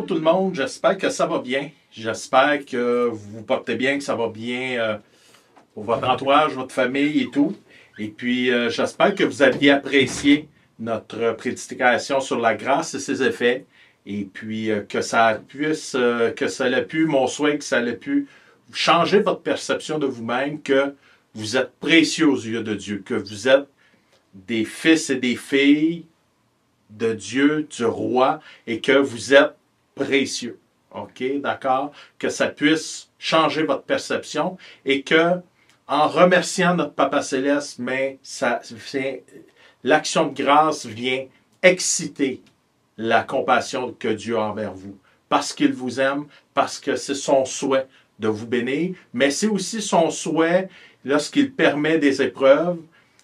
Bonjour tout le monde, j'espère que ça va bien. J'espère que vous vous portez bien, que ça va bien pour votre entourage, votre famille et tout. Et puis, j'espère que vous aviez apprécié notre prédication sur la grâce et ses effets. Et puis, que ça puisse, que ça ait pu, mon souhait, que ça ait pu changer votre perception de vous-même, que vous êtes précieux aux yeux de Dieu, que vous êtes des fils et des filles de Dieu, du roi, et que vous êtes précieux. OK, d'accord? Que ça puisse changer votre perception et que, en remerciant notre Papa Céleste, mais l'action de grâce vient exciter la compassion que Dieu a envers vous. Parce qu'il vous aime, parce que c'est son souhait de vous bénir, mais c'est aussi son souhait, lorsqu'il permet des épreuves,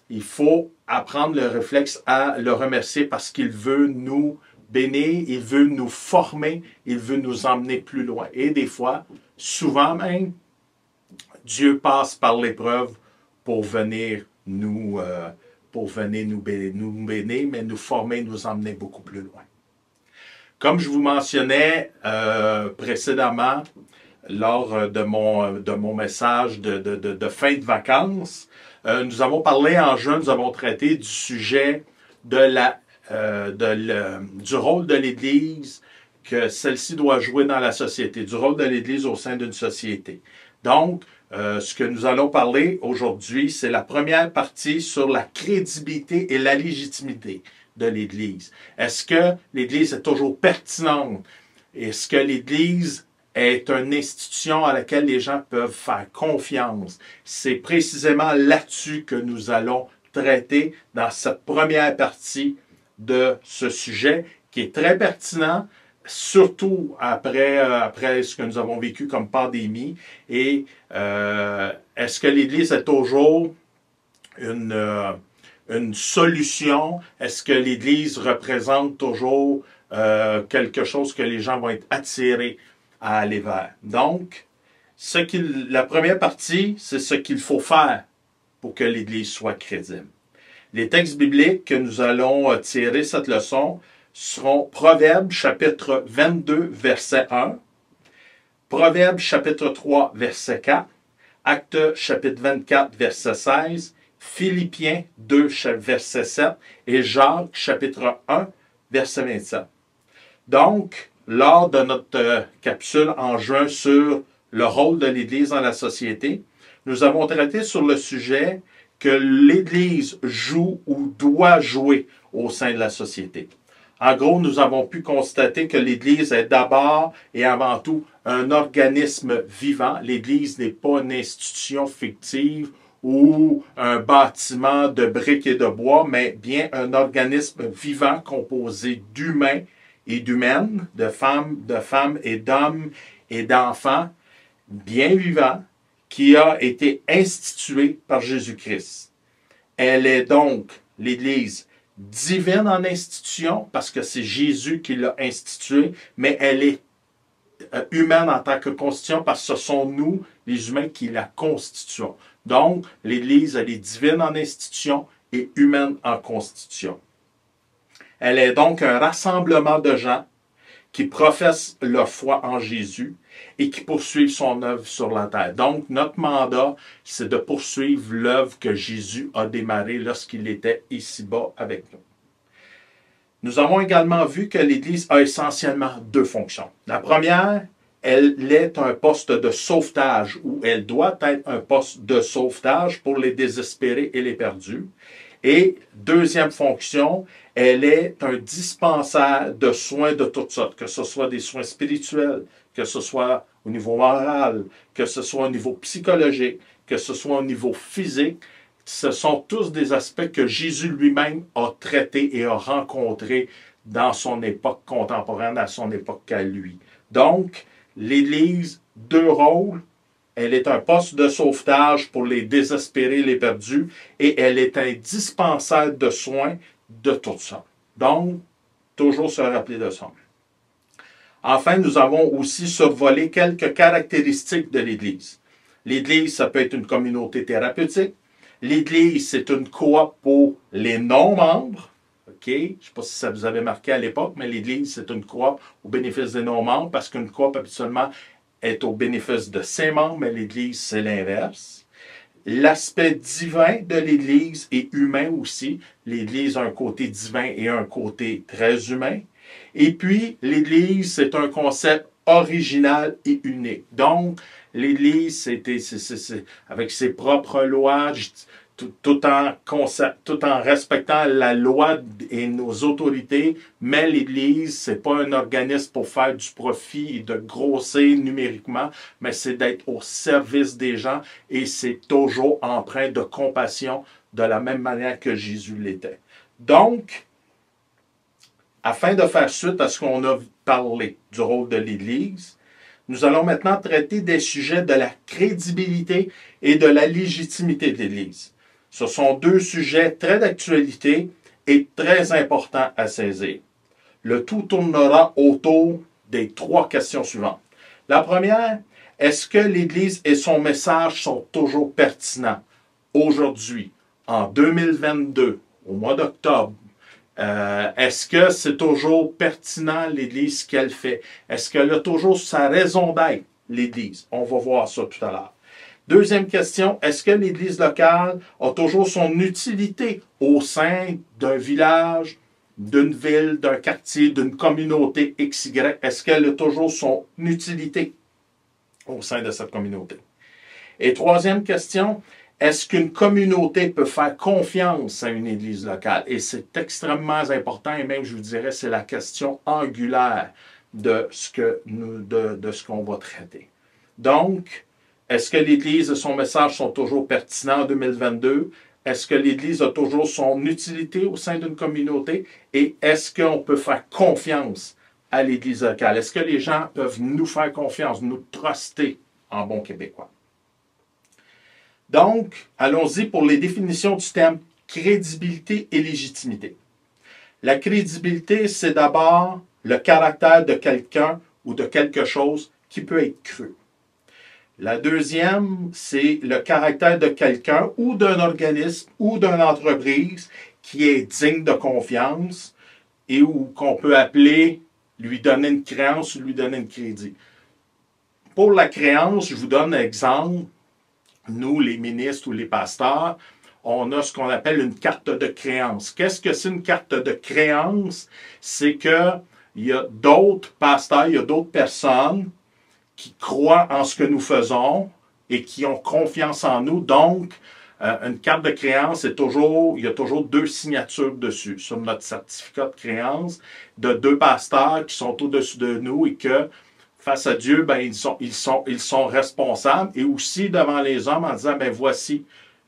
il faut apprendre le réflexe à le remercier parce qu'il veut nous bénir, il veut nous former, il veut nous emmener plus loin. Et des fois, souvent même, Dieu passe par l'épreuve pour venir nous bénir, mais nous former, nous emmener beaucoup plus loin. Comme je vous mentionnais précédemment, lors de mon message de fin de vacances, nous avons parlé en juin, nous avons traité du sujet du rôle de l'Église que celle-ci doit jouer dans la société, du rôle de l'Église au sein d'une société. Donc, ce que nous allons parler aujourd'hui, c'est la première partie sur la crédibilité et la légitimité de l'Église. Est-ce que l'Église est toujours pertinente? Est-ce que l'Église est une institution à laquelle les gens peuvent faire confiance? C'est précisément là-dessus que nous allons traiter dans cette première partie de ce sujet qui est très pertinent, surtout après ce que nous avons vécu comme pandémie. Et est-ce que l'Église est toujours une solution? Est-ce que l'Église représente toujours quelque chose que les gens vont être attirés à aller vers? Donc, la première partie, c'est ce qu'il faut faire pour que l'Église soit crédible. Les textes bibliques que nous allons tirer cette leçon seront Proverbes chapitre 22, verset 1, Proverbes chapitre 3, verset 4, Actes chapitre 24, verset 16, Philippiens 2, verset 7 et Jacques chapitre 1, verset 27. Donc, lors de notre capsule en juin sur le rôle de l'Église dans la société, nous avons traité sur le sujet que l'Église joue ou doit jouer au sein de la société. En gros, nous avons pu constater que l'Église est d'abord et avant tout un organisme vivant. L'Église n'est pas une institution fictive ou un bâtiment de briques et de bois, mais bien un organisme vivant composé d'humains et d'humaines, de femmes et d'hommes et d'enfants, bien vivants, qui a été instituée par Jésus-Christ. Elle est donc, l'Église, divine en institution, parce que c'est Jésus qui l'a instituée, mais elle est humaine en tant que constitution, parce que ce sont nous, les humains, qui la constituons. Donc, l'Église, elle est divine en institution et humaine en constitution. Elle est donc un rassemblement de gens qui professent leur foi en Jésus et qui poursuivent son œuvre sur la terre. Donc, notre mandat, c'est de poursuivre l'œuvre que Jésus a démarrée lorsqu'il était ici-bas avec nous. Nous avons également vu que l'Église a essentiellement deux fonctions. La première, elle est un poste de sauvetage, ou elle doit être un poste de sauvetage pour les désespérés et les perdus. Et deuxième fonction, elle est un dispensaire de soins de toutes sortes, que ce soit des soins spirituels, que ce soit au niveau moral, que ce soit au niveau psychologique, que ce soit au niveau physique. Ce sont tous des aspects que Jésus lui-même a traités et a rencontrés dans son époque contemporaine, à son époque à lui. Donc, l'Église, deux rôles. Elle est un poste de sauvetage pour les désespérés, les perdus, et elle est un dispensaire de soins de toutes sortes. Donc, toujours se rappeler de ça. Enfin, nous avons aussi survolé quelques caractéristiques de l'Église. L'Église, ça peut être une communauté thérapeutique. L'Église, c'est une coop pour les non-membres. marqué, je ne sais pas si ça vous avait marqué à l'époque, mais l'Église, c'est une croix au bénéfice des non-membres, parce qu'une croix, habituellement, est au bénéfice de ses membres, mais l'Église, c'est l'inverse. L'aspect divin de l'Église est humain aussi. L'Église a un côté divin et un côté très humain. Et puis, l'Église, c'est un concept original et unique. Donc, l'Église, c'est avec ses propres lois, tout en respectant la loi et nos autorités, mais l'Église, c'est pas un organisme pour faire du profit et de grossir numériquement, mais c'est d'être au service des gens et c'est toujours empreint de compassion de la même manière que Jésus l'était. Donc, afin de faire suite à ce qu'on a parlé du rôle de l'Église, nous allons maintenant traiter des sujets de la crédibilité et de la légitimité de l'Église. Ce sont deux sujets très d'actualité et très importants à saisir. Le tout tournera autour des trois questions suivantes. La première, est-ce que l'Église et son message sont toujours pertinents aujourd'hui, en 2022, au mois d'octobre? Est-ce que c'est toujours pertinent, l'Église, ce qu'elle fait? Est-ce qu'elle a toujours sa raison d'être, l'Église? On va voir ça tout à l'heure. Deuxième question, est-ce que l'Église locale a toujours son utilité au sein d'un village, d'une ville, d'un quartier, d'une communauté XY? Est-ce qu'elle a toujours son utilité au sein de cette communauté? Et troisième question, est-ce qu'une communauté peut faire confiance à une Église locale? Et c'est extrêmement important, et même, je vous dirais, c'est la question angulaire de ce qu'on va traiter. Donc, est-ce que l'Église et son message sont toujours pertinents en 2022? Est-ce que l'Église a toujours son utilité au sein d'une communauté? Et est-ce qu'on peut faire confiance à l'Église locale? Est-ce que les gens peuvent nous faire confiance, nous truster en bon québécois? Donc, allons-y pour les définitions du terme crédibilité et légitimité. La crédibilité, c'est d'abord le caractère de quelqu'un ou de quelque chose qui peut être cru. La deuxième, c'est le caractère de quelqu'un ou d'un organisme ou d'une entreprise qui est digne de confiance et ou qu'on peut appeler lui donner une créance ou lui donner un crédit. Pour la créance, je vous donne un exemple. Nous, les ministres ou les pasteurs, on a ce qu'on appelle une carte de créance. Qu'est-ce que c'est une carte de créance? C'est qu'il y a d'autres pasteurs, il y a d'autres personnes qui croient en ce que nous faisons et qui ont confiance en nous. Donc, une carte de créance, il y a toujours deux signatures dessus sur notre certificat de créance de deux pasteurs qui sont au-dessus de nous et que face à Dieu, ben, ils sont responsables et aussi devant les hommes en disant, ben voici,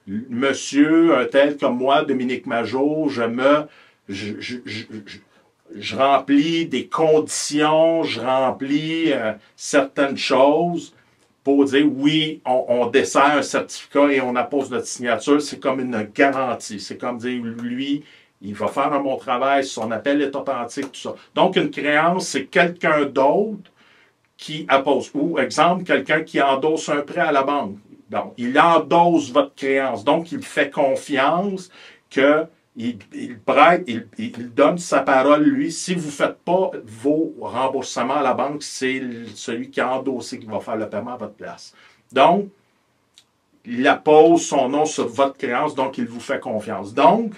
monsieur, un tel comme moi, Dominique Majot, je remplis des conditions, je remplis certaines choses pour dire, oui, on dessert un certificat et on appose notre signature, c'est comme une garantie. C'est comme dire, lui, il va faire un bon travail, son appel est authentique, tout ça. Donc, une créance, c'est quelqu'un d'autre qui appose. Ou, exemple, quelqu'un qui endosse un prêt à la banque. Donc, il endosse votre créance. Donc, il fait confiance qu'il prête, il donne sa parole, lui. Si vous ne faites pas vos remboursements à la banque, c'est celui qui a endossé qui va faire le paiement à votre place. Donc, il appose son nom sur votre créance, donc il vous fait confiance. Donc,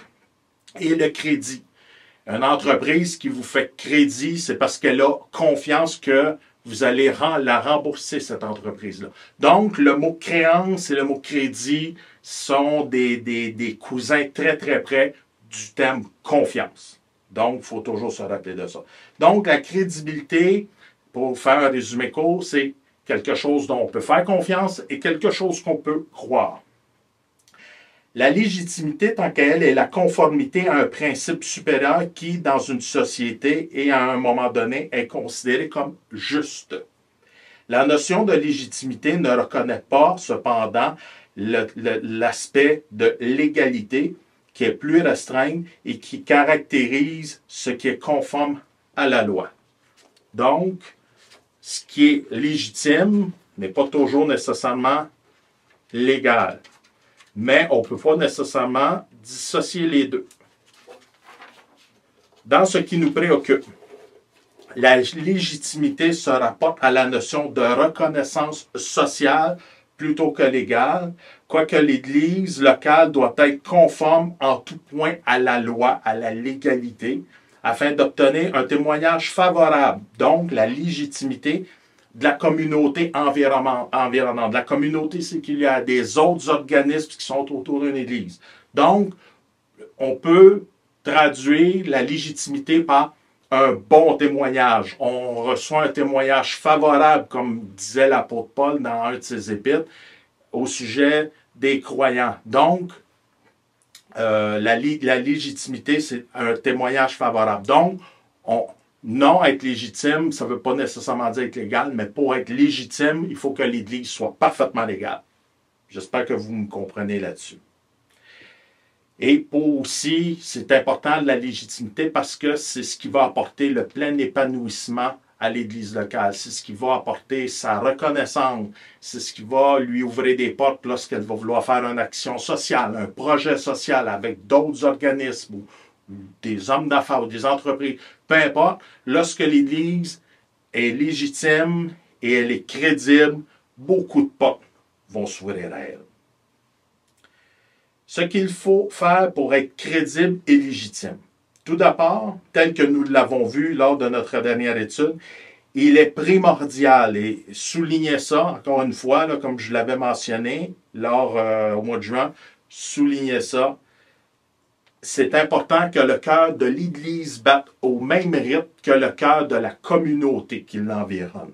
et le crédit. Une entreprise qui vous fait crédit, c'est parce qu'elle a confiance que vous allez la rembourser, cette entreprise-là. Donc, le mot créance et le mot crédit sont des cousins très, très près du terme confiance. Donc, il faut toujours se rappeler de ça. Donc, la crédibilité, pour faire un résumé court, c'est quelque chose dont on peut faire confiance et quelque chose qu'on peut croire. La légitimité, tant qu'elle est la conformité à un principe supérieur qui, dans une société et à un moment donné, est considéré comme juste. La notion de légitimité ne reconnaît pas, cependant, l'aspect de l'égalité qui est plus restreint et qui caractérise ce qui est conforme à la loi. Donc, ce qui est légitime n'est pas toujours nécessairement légal. Mais on ne peut pas nécessairement dissocier les deux. Dans ce qui nous préoccupe, la légitimité se rapporte à la notion de reconnaissance sociale plutôt que légale, quoique l'Église locale doit être conforme en tout point à la loi, à la légalité, afin d'obtenir un témoignage favorable, donc la légitimité de la communauté environnante. La communauté, c'est qu'il y a des autres organismes qui sont autour d'une Église. Donc, on peut traduire la légitimité par un bon témoignage. On reçoit un témoignage favorable, comme disait l'apôtre Paul dans un de ses épîtres, au sujet des croyants. Donc, la légitimité, c'est un témoignage favorable. Donc, non, être légitime, ça ne veut pas nécessairement dire être légal, mais pour être légitime, il faut que l'Église soit parfaitement légale. J'espère que vous me comprenez là-dessus. Et pour aussi, c'est important la légitimité parce que c'est ce qui va apporter le plein épanouissement à l'Église locale. C'est ce qui va apporter sa reconnaissance. C'est ce qui va lui ouvrir des portes lorsqu'elle va vouloir faire une action sociale, un projet social avec d'autres organismes ou des hommes d'affaires ou des entreprises. Peu importe, lorsque l'Église est légitime et elle est crédible, beaucoup de portes vont s'ouvrir à elle. Ce qu'il faut faire pour être crédible et légitime. Tout d'abord, tel que nous l'avons vu lors de notre dernière étude, il est primordial, et soulignez ça, encore une fois, là, comme je l'avais mentionné au mois de juin, soulignez ça. C'est important que le cœur de l'Église batte au même rythme que le cœur de la communauté qui l'environne.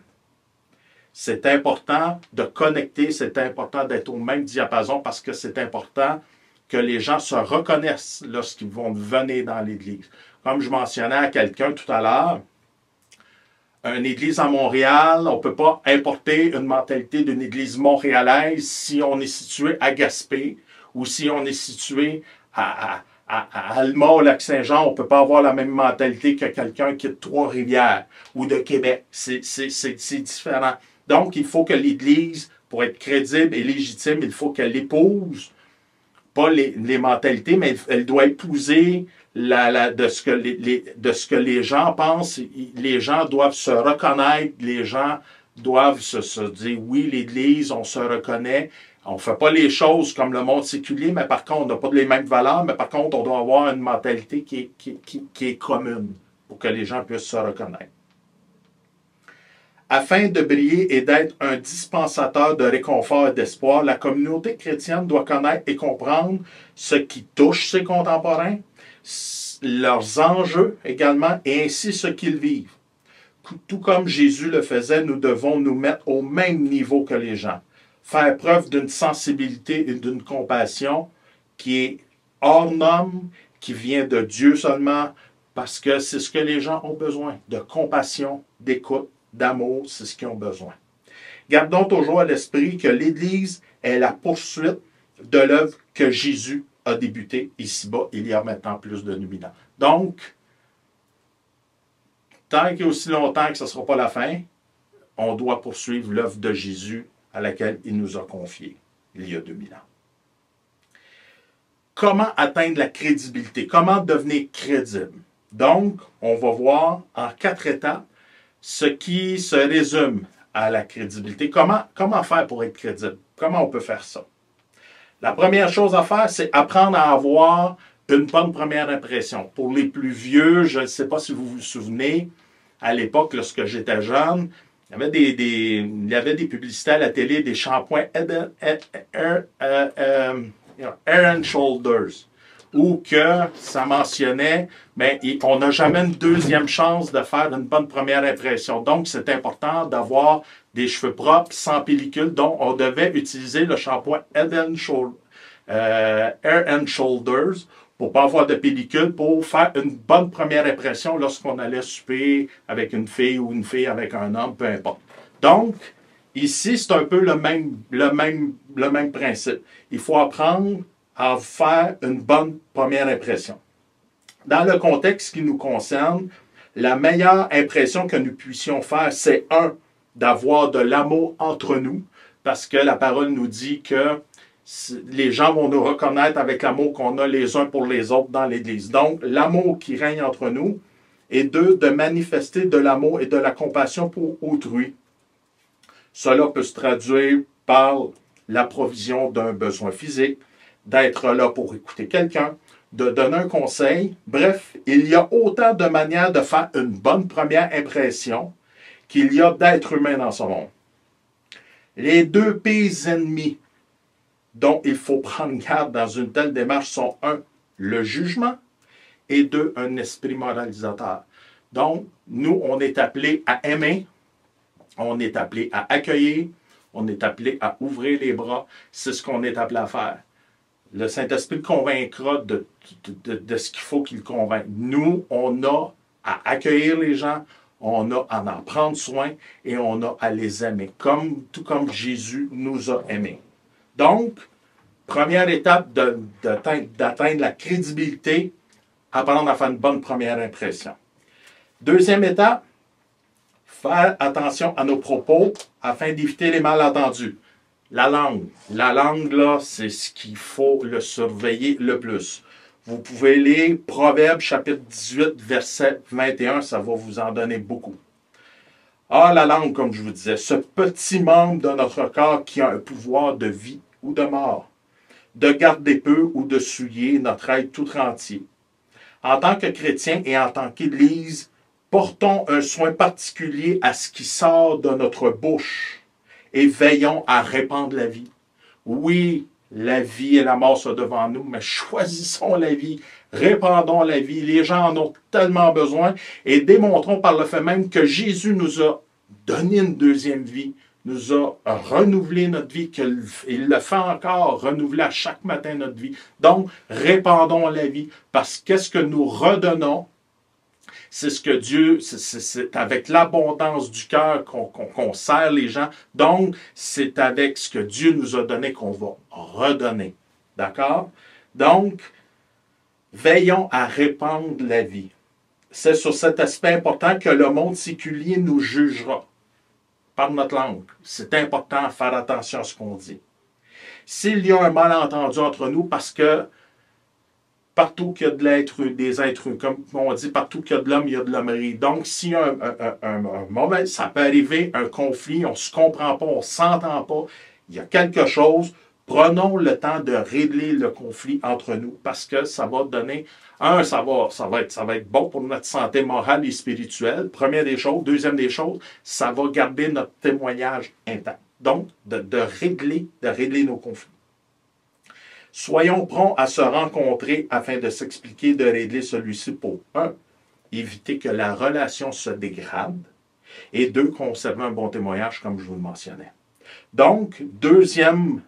C'est important de connecter, c'est important d'être au même diapason parce que c'est important que les gens se reconnaissent lorsqu'ils vont venir dans l'Église. Comme je mentionnais à quelqu'un tout à l'heure, une Église à Montréal, on ne peut pas importer une mentalité d'une Église montréalaise si on est situé à Gaspé ou si on est situé à Alma, au Lac-Saint-Jean. On ne peut pas avoir la même mentalité que quelqu'un qui est de Trois-Rivières ou de Québec. C'est différent. Donc, il faut que l'Église, pour être crédible et légitime, il faut qu'elle épouse pas les mentalités, mais elle doit épouser de ce que les gens pensent. Les gens doivent se reconnaître, les gens doivent se dire, oui, l'Église, on se reconnaît. On ne fait pas les choses comme le monde séculier, mais par contre, on n'a pas les mêmes valeurs, mais par contre, on doit avoir une mentalité qui est commune pour que les gens puissent se reconnaître. Afin de briller et d'être un dispensateur de réconfort et d'espoir, la communauté chrétienne doit connaître et comprendre ce qui touche ses contemporains, leurs enjeux également, et ainsi ce qu'ils vivent. Tout comme Jésus le faisait, nous devons nous mettre au même niveau que les gens. Faire preuve d'une sensibilité et d'une compassion qui est hors norme, qui vient de Dieu seulement, parce que c'est ce que les gens ont besoin, de compassion, d'écoute, d'amour, c'est ce qu'ils ont besoin. Gardons toujours à l'esprit que l'Église est la poursuite de l'œuvre que Jésus a débutée ici-bas, il y a maintenant plus de 2000 ans. Donc, tant qu'il y a aussi longtemps que ce ne sera pas la fin, on doit poursuivre l'œuvre de Jésus à laquelle il nous a confiée il y a 2000 ans. Comment atteindre la crédibilité? Comment devenir crédible? Donc, on va voir en 4 étapes ce qui se résume à la crédibilité. Comment faire pour être crédible? Comment on peut faire ça? La première chose à faire, c'est apprendre à avoir une bonne première impression. Pour les plus vieux, je ne sais pas si vous vous souvenez, à l'époque, lorsque j'étais jeune, il y avait des publicités à la télé, des shampoings Head and Shoulders, où que ça mentionnait, mais on n'a jamais une deuxième chance de faire une bonne première impression. Donc, c'est important d'avoir des cheveux propres, sans pellicule. Donc, on devait utiliser le shampoing Head and Shoulders pour ne pas avoir de pellicule, pour faire une bonne première impression lorsqu'on allait souper avec une fille ou une fille avec un homme, peu importe. Donc, ici, c'est un peu le même principe. Il faut apprendre à faire une bonne première impression. Dans le contexte qui nous concerne, la meilleure impression que nous puissions faire, c'est d'avoir de l'amour entre nous, parce que la parole nous dit que Les gens vont nous reconnaître avec l'amour qu'on a les uns pour les autres dans l'Église. Donc, l'amour qui règne entre nous. Et deux, de manifester de l'amour et de la compassion pour autrui. Cela peut se traduire par la provision d'un besoin physique, d'être là pour écouter quelqu'un, de donner un conseil. Bref, il y a autant de manières de faire une bonne première impression qu'il y a d'êtres humains dans ce monde. Les deux pires ennemis dont il faut prendre garde dans une telle démarche sont un, le jugement, et deux, un esprit moralisateur. Donc, nous, on est appelés à aimer, on est appelés à accueillir, on est appelés à ouvrir les bras. C'est ce qu'on est appelé à faire. Le Saint-Esprit convaincra de ce qu'il faut qu'il convainque. Nous, on a à accueillir les gens, on a à en prendre soin et on a à les aimer, tout comme Jésus nous a aimés. Donc, première étape d'atteindre la crédibilité, apprendre à faire une bonne première impression. Deuxième étape, faire attention à nos propos afin d'éviter les malentendus. La langue. La langue, là, c'est ce qu'il faut le surveiller le plus. Vous pouvez lire Proverbes chapitre 18, verset 21, ça va vous en donner beaucoup. Ah, la langue, comme je vous disais, ce petit membre de notre corps qui a un pouvoir de vie ou de mort, de garder peu ou de souiller notre être tout entier. En tant que chrétien et en tant qu'Église, portons un soin particulier à ce qui sort de notre bouche et veillons à répandre la vie. Oui, la vie et la mort sont devant nous, mais choisissons la vie, répandons la vie. Les gens en ont tellement besoin et démontrons par le fait même que Jésus nous a donné une deuxième vie, nous a renouvelé notre vie, qu'il le fait encore, renouveler à chaque matin notre vie. Donc, répandons la vie, parce que qu'est-ce que nous redonnons? C'est ce que Dieu, c'est avec l'abondance du cœur qu'on sert les gens. Donc, c'est avec ce que Dieu nous a donné qu'on va redonner. D'accord? Donc, veillons à répandre la vie. C'est sur cet aspect important que le monde séculier nous jugera par notre langue. C'est important de faire attention à ce qu'on dit. S'il y a un malentendu entre nous, parce que partout qu'il y a des êtres, comme on dit, partout qu'il y a de l'homme, il y a de l'hommerie. Donc, s'il y a un moment, ça peut arriver, un conflit, on ne se comprend pas, on ne s'entend pas, il y a quelque chose, prenons le temps de régler le conflit entre nous, parce que ça va donner, ça va être bon pour notre santé morale et spirituelle, première des choses. Deuxième des choses, ça va garder notre témoignage intact. Donc, de régler nos conflits. Soyons prompts à se rencontrer afin de s'expliquer, de régler celui-ci pour, un, éviter que la relation se dégrade, et deux, conserver un bon témoignage, comme je vous le mentionnais. Donc, deuxième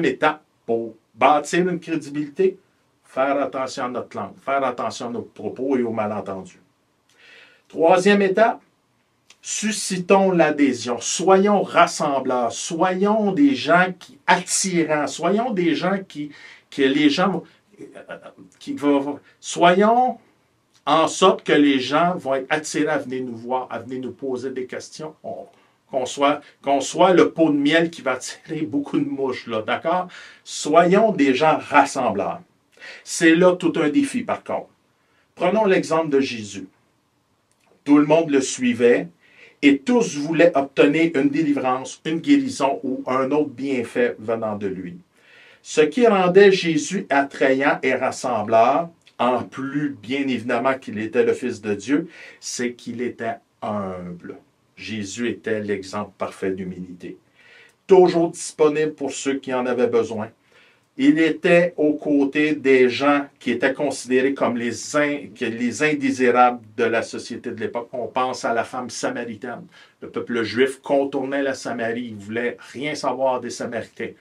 étape pour bâtir une crédibilité, faire attention à notre langue, faire attention à nos propos et aux malentendus. Troisième étape, suscitons l'adhésion, soyons rassembleurs, soyons des gens qui attirants, soyons des gens que les gens soyons en sorte que les gens vont être attirés à venir nous voir, à venir nous poser des questions, qu'on soit le pot de miel qui va attirer beaucoup de mouches, là, d'accord? Soyons des gens rassembleurs. C'est là tout un défi, par contre. Prenons l'exemple de Jésus. Tout le monde le suivait, et tous voulaient obtenir une délivrance, une guérison ou un autre bienfait venant de lui. Ce qui rendait Jésus attrayant et rassembleur, en plus bien évidemment qu'il était le Fils de Dieu, c'est qu'il était humble. Jésus était l'exemple parfait d'humilité. Toujours disponible pour ceux qui en avaient besoin. Il était aux côtés des gens qui étaient considérés comme les indésirables de la société de l'époque. On pense à la femme samaritaine. Le peuple juif contournait la Samarie. Il ne voulait rien savoir des Samaritains.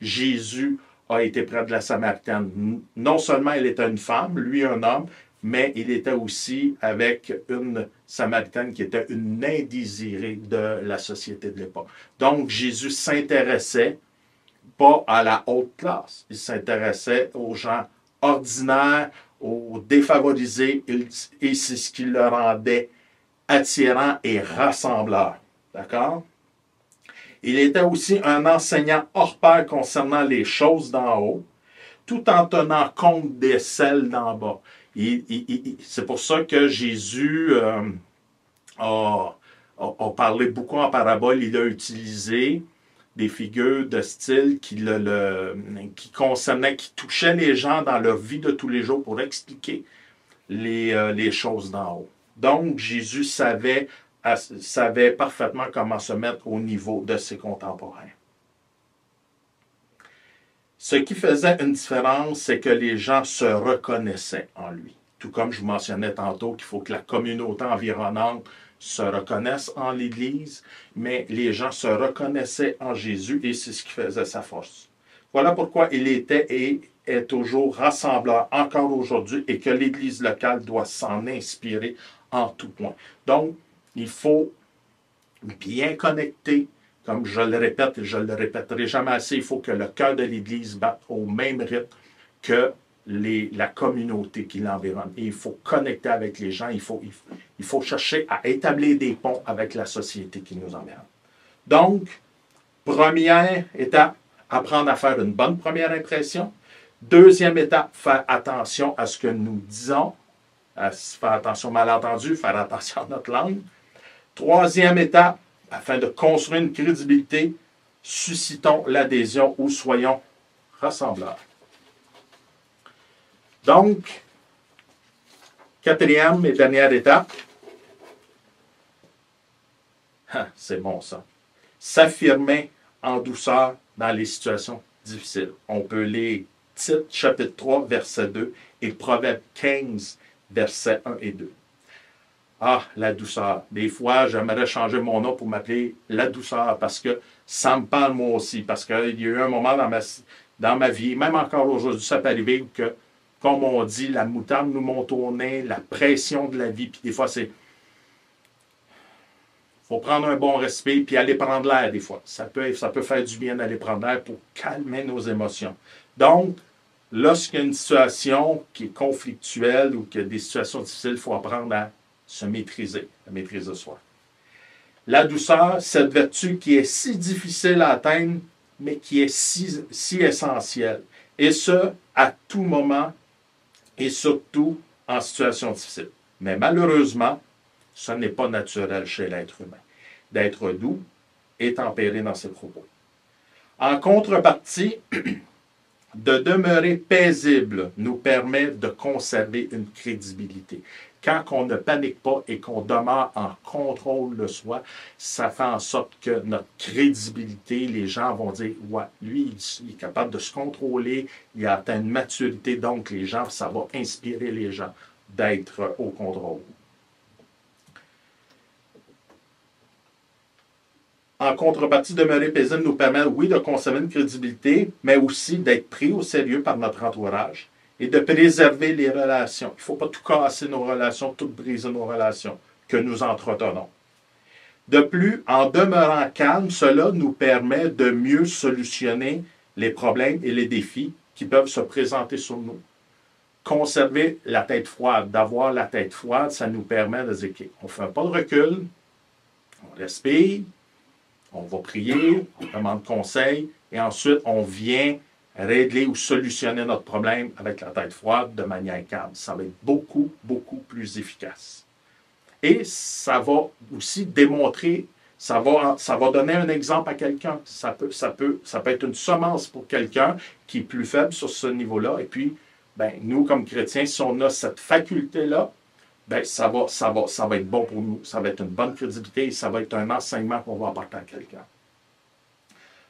Jésus a été près de la Samaritaine. Non seulement elle était une femme, lui un homme, mais il était aussi avec une Samaritaine qui était une indésirée de la société de l'époque. Donc Jésus s'intéressait pas à la haute classe. Il s'intéressait aux gens ordinaires, aux défavorisés, et c'est ce qui le rendait attirant et rassembleur. D'accord? Il était aussi un enseignant hors pair concernant les choses d'en haut, tout en tenant compte des celles d'en bas. C'est pour ça que Jésus a parlé beaucoup en parabole. Il a utilisé des figures de style qui concernaient, qui touchaient les gens dans leur vie de tous les jours pour expliquer les choses d'en haut. Donc, Jésus savait parfaitement comment se mettre au niveau de ses contemporains. Ce qui faisait une différence, c'est que les gens se reconnaissaient en lui. Tout comme je vous mentionnais tantôt qu'il faut que la communauté environnante se reconnaisse en l'Église, mais les gens se reconnaissaient en Jésus et c'est ce qui faisait sa force. Voilà pourquoi il était et est toujours rassembleur encore aujourd'hui et que l'Église locale doit s'en inspirer en tout point. Donc, il faut bien connecter, comme je le répète et je ne le répéterai jamais assez, il faut que le cœur de l'Église batte au même rythme que la communauté qui l'environne. Et il faut connecter avec les gens, il faut chercher à établir des ponts avec la société qui nous environne. Donc, première étape, apprendre à faire une bonne première impression. Deuxième étape, faire attention à ce que nous disons, faire attention aux malentendus, faire attention à notre langue. Troisième étape, afin de construire une crédibilité, suscitons l'adhésion ou soyons rassembleurs. Donc, quatrième et dernière étape, c'est bon ça, s'affirmer en douceur dans les situations difficiles. On peut lire Tite, chapitre 3, verset 2 et Proverbe 15, versets 1 et 2. Ah, la douceur. Des fois, j'aimerais changer mon nom pour m'appeler la douceur parce que ça me parle moi aussi. Parce qu'il y a eu un moment dans ma vie, même encore aujourd'hui, ça peut arriver que, comme on dit, la moutarde nous monte au nez, la pression de la vie, puis des fois, il faut prendre un bon respect puis aller prendre l'air des fois. Ça peut faire du bien d'aller prendre l'air pour calmer nos émotions. Donc, lorsqu'il y a une situation qui est conflictuelle ou qu'il y a des situations difficiles, il faut apprendre à se maîtriser, à maîtriser soi. La douceur, cette vertu qui est si difficile à atteindre, mais qui est si essentielle. Et ce, à tout moment et surtout en situation difficile. Mais malheureusement, ce n'est pas naturel chez l'être humain d'être doux et tempéré dans ses propos. En contrepartie, de demeurer paisible nous permet de conserver une crédibilité. Quand on ne panique pas et qu'on demeure en contrôle de soi, ça fait en sorte que notre crédibilité, les gens vont dire « Ouais, lui, il est capable de se contrôler, il a atteint une maturité, donc les gens, ça va inspirer les gens d'être au contrôle. » En contrepartie, demeurer paisible nous permet, oui, de conserver une crédibilité, mais aussi d'être pris au sérieux par notre entourage et de préserver les relations. Il ne faut pas tout casser nos relations, tout briser nos relations que nous entretenons. De plus, en demeurant calme, cela nous permet de mieux solutionner les problèmes et les défis qui peuvent se présenter sur nous. Conserver la tête froide, d'avoir la tête froide, ça nous permet de dire, OK, on ne fait pas de recul, on respire, on va prier, on demande conseil, et ensuite on vient régler ou solutionner notre problème avec la tête froide de manière calme. Ça va être beaucoup, beaucoup plus efficace. Et ça va aussi démontrer, ça va donner un exemple à quelqu'un. Ça peut être une semence pour quelqu'un qui est plus faible sur ce niveau-là. Et puis, nous, comme chrétiens, si on a cette faculté-là, ça va être bon pour nous. Ça va être une bonne crédibilité et ça va être un enseignement qu'on va apporter à quelqu'un.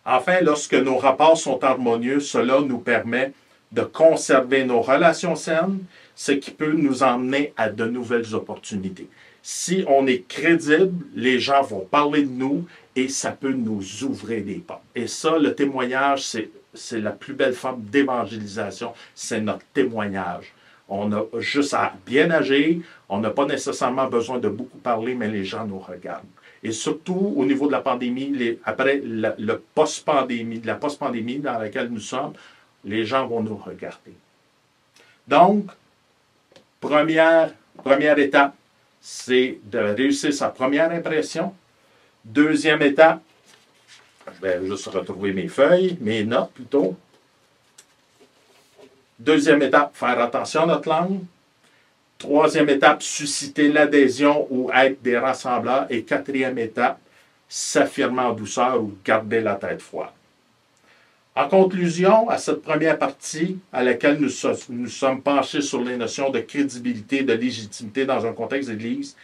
Enfin, lorsque nos rapports sont harmonieux, cela nous permet de conserver nos relations saines, ce qui peut nous emmener à de nouvelles opportunités. Si on est crédible, les gens vont parler de nous et ça peut nous ouvrir des portes. Et ça, le témoignage, c'est la plus belle forme d'évangélisation, c'est notre témoignage. On a juste à bien agir, on n'a pas nécessairement besoin de beaucoup parler, mais les gens nous regardent. Et surtout, au niveau de la pandémie, après le post-pandémie, la post-pandémie dans laquelle nous sommes, les gens vont nous regarder. Donc, première étape, c'est de réussir sa première impression. Deuxième étape, Je vais juste retrouver mes feuilles, mes notes plutôt. Deuxième étape, faire attention à notre langue. Troisième étape, susciter l'adhésion ou être des rassembleurs. Et quatrième étape, s'affirmer en douceur ou garder la tête froide. En conclusion, à cette première partie à laquelle nous sommes penchés sur les notions de crédibilité et de légitimité dans un contexte d'église,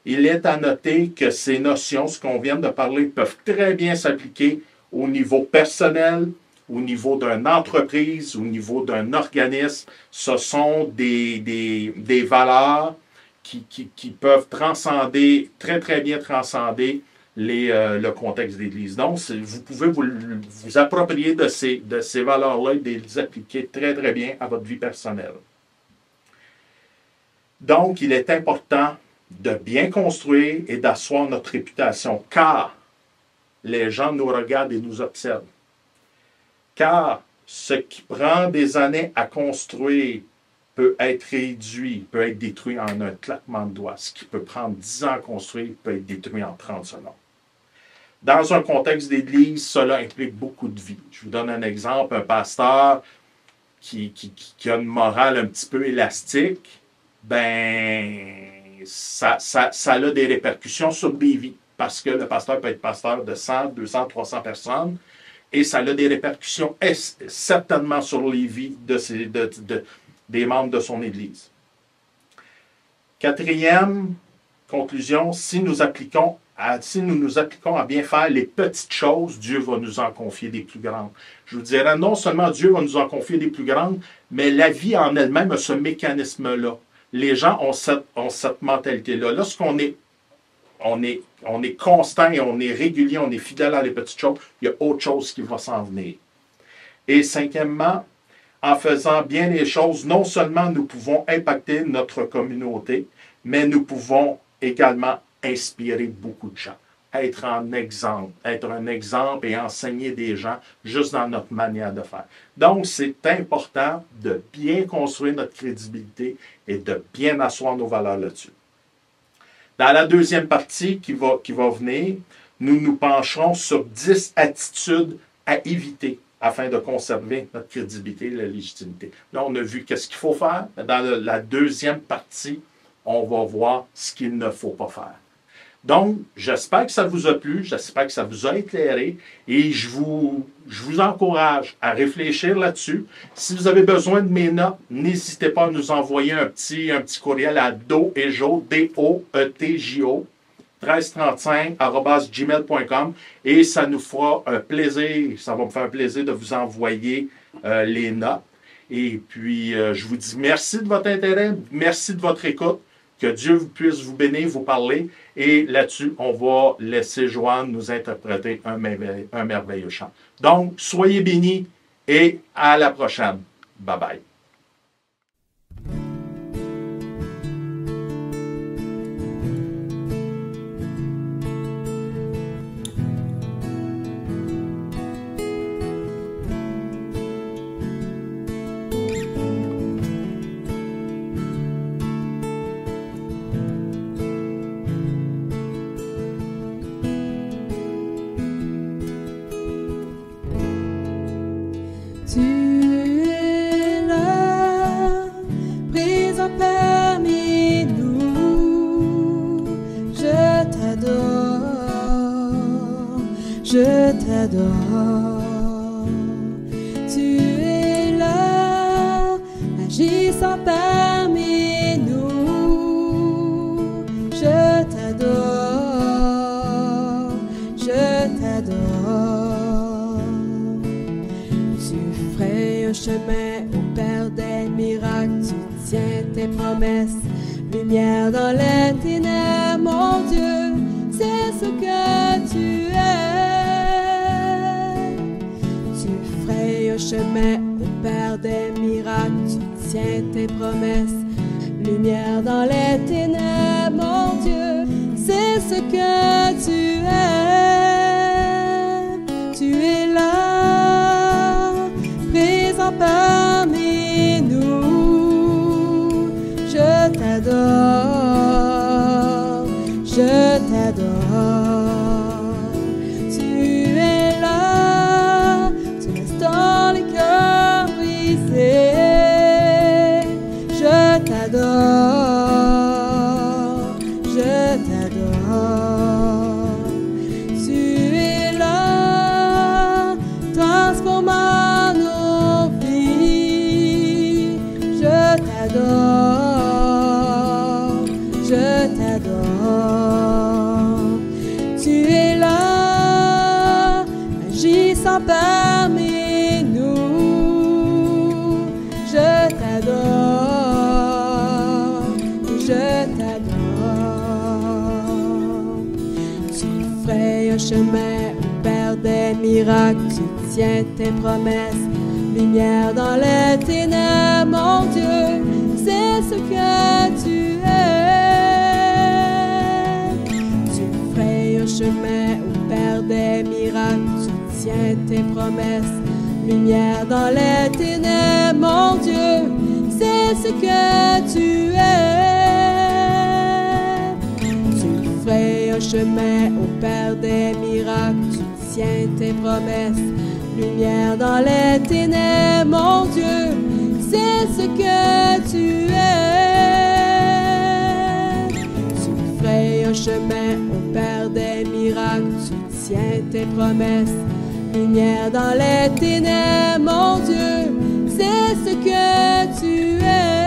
il est à noter que ces notions, ce qu'on vient de parler, peuvent très bien s'appliquer au niveau personnel, au niveau d'une entreprise, au niveau d'un organisme. Ce sont des valeurs qui peuvent transcender, très très bien transcender le contexte d'église. Donc, vous pouvez vous approprier de ces valeurs-là et de les appliquer très très bien à votre vie personnelle. Donc, il est important de bien construire et d'asseoir notre réputation, car les gens nous regardent et nous observent. Car ce qui prend des années à construire peut être réduit, peut être détruit en un claquement de doigts. Ce qui peut prendre 10 ans à construire peut être détruit en 30 secondes. Dans un contexte d'église, cela implique beaucoup de vie. Je vous donne un exemple, un pasteur qui a une morale un petit peu élastique, ça a des répercussions sur des vies. Parce que le pasteur peut être pasteur de 100, 200, 300 personnes, et ça a des répercussions certainement sur les vies des membres de son Église. Quatrième conclusion, si nous nous appliquons à bien faire les petites choses, Dieu va nous en confier des plus grandes. Je vous dirais, non seulement Dieu va nous en confier des plus grandes, mais la vie en elle-même a ce mécanisme-là. Les gens ont cette mentalité-là. Lorsqu'on est constant et on est régulier, on est fidèle à les petites choses, il y a autre chose qui va s'en venir. Et cinquièmement, en faisant bien les choses, non seulement nous pouvons impacter notre communauté, mais nous pouvons également inspirer beaucoup de gens. Être un exemple et enseigner des gens juste dans notre manière de faire. Donc, c'est important de bien construire notre crédibilité et de bien asseoir nos valeurs là-dessus. Dans la deuxième partie qui va venir, nous nous pencherons sur 10 attitudes à éviter afin de conserver notre crédibilité et la légitimité. Là, on a vu qu'est-ce qu'il faut faire. Dans la deuxième partie, on va voir ce qu'il ne faut pas faire. Donc, j'espère que ça vous a plu, j'espère que ça vous a éclairé et je vous encourage à réfléchir là-dessus. Si vous avez besoin de mes notes, n'hésitez pas à nous envoyer un petit courriel à doetjo, D-O-E-T-J-O, 1335@gmail.com et ça nous fera un plaisir, ça va me faire un plaisir de vous envoyer les notes. Et puis, je vous dis merci de votre intérêt, merci de votre écoute. Que Dieu puisse vous bénir, vous parler. Et là-dessus, on va laisser Joanne nous interpréter un merveilleux chant. Donc, soyez bénis et à la prochaine. Bye bye. Je t'adore, tu es là, agissant parmi nous. Je t'adore, je t'adore. Tu frayes un chemin au Père des miracles, tu tiens tes promesses, lumière dans les ténèbres, mon Dieu, c'est ce que tu es. Chemin au Père des miracles, tu tiens tes promesses, lumière dans les ténèbres, mon Dieu, c'est ce que tu es là, présent parmi nous. Je t'adore, tu es là. t'adore. Tu frayes un chemin au Père des miracles, tu tiens tes promesses. Lumière dans les ténèbres, mon Dieu, c'est ce que tu es. Tu frayes un chemin au Père des miracles, tu tiens tes promesses. Lumière dans les ténèbres, mon Dieu, c'est ce que tu es. Tu frayes un chemin au Père des miracles, tu tiens tes promesses. Lumière dans les ténèbres, mon Dieu, c'est ce que tu es. Tu frayes un chemin au Père des miracles, tu tiens tes promesses. Lumière dans les ténèbres, mon Dieu, c'est ce que tu es.